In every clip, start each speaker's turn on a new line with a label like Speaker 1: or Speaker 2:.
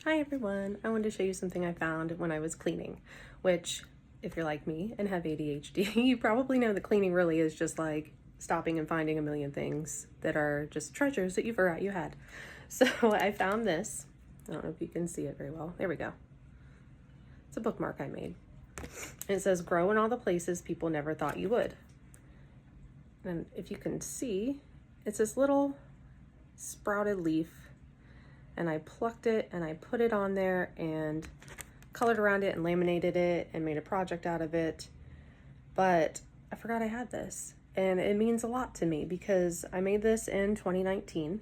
Speaker 1: Hi everyone, I wanted to show you something I found when I was cleaning, which if you're like me and have ADHD, you probably know that cleaning really is just like stopping and finding a million things that are just treasures that you forgot you had. So I found this. I don't know if you can see it very well. There we go. It's a bookmark I made. And it says, grow in all the places people never thought you would. And if you can see, it's this little sprouted leaf, and I plucked it and I put it on there and colored around it and laminated it and made a project out of it. But I forgot I had this, and it means a lot to me because I made this in 2019.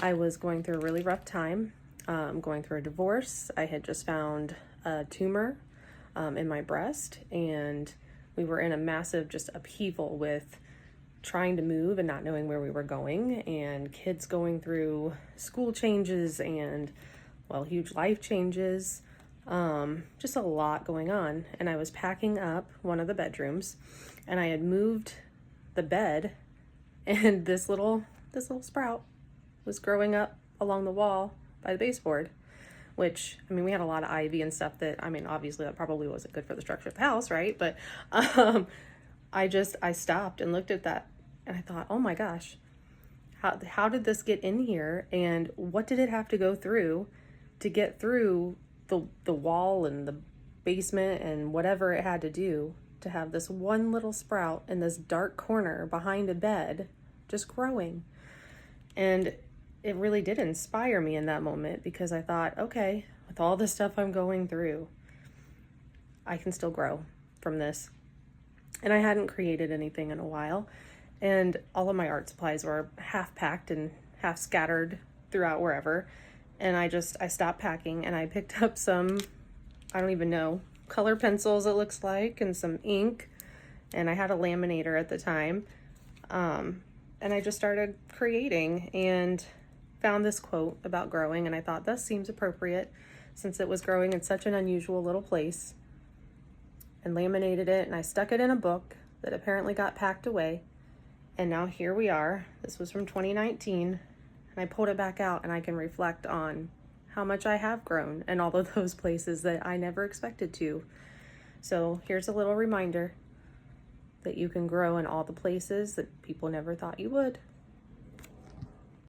Speaker 1: I was going through a really rough time, going through a divorce. I had just found a tumor in my breast, and we were in a massive just upheaval with trying to move and not knowing where we were going, and kids going through school changes and, well, huge life changes. Just a lot going on. And I was packing up one of the bedrooms, and I had moved the bed, and this little sprout was growing up along the wall by the baseboard, which, I mean, we had a lot of ivy and stuff that, I mean, obviously that probably wasn't good for the structure of the house, right? But I stopped and looked at that, and I thought, oh my gosh, how did this get in here, and what did it have to go through to get through the wall and the basement and whatever it had to do to have this one little sprout in this dark corner behind a bed just growing. And it really did inspire me in that moment, because I thought, okay, with all the stuff I'm going through, I can still grow from this. And I hadn't created anything in a while, and all of my art supplies were half packed and half scattered throughout wherever. And I stopped packing, and I picked up some, I don't even know, color pencils it looks like, and some ink, and I had a laminator at the time. And I just started creating and found this quote about growing, and I thought this seems appropriate since it was growing in such an unusual little place, and laminated it, and I stuck it in a book that apparently got packed away. And now here we are. This was from 2019, and I pulled it back out, and I can reflect on how much I have grown in all of those places that I never expected to. So here's a little reminder that you can grow in all the places that people never thought you would.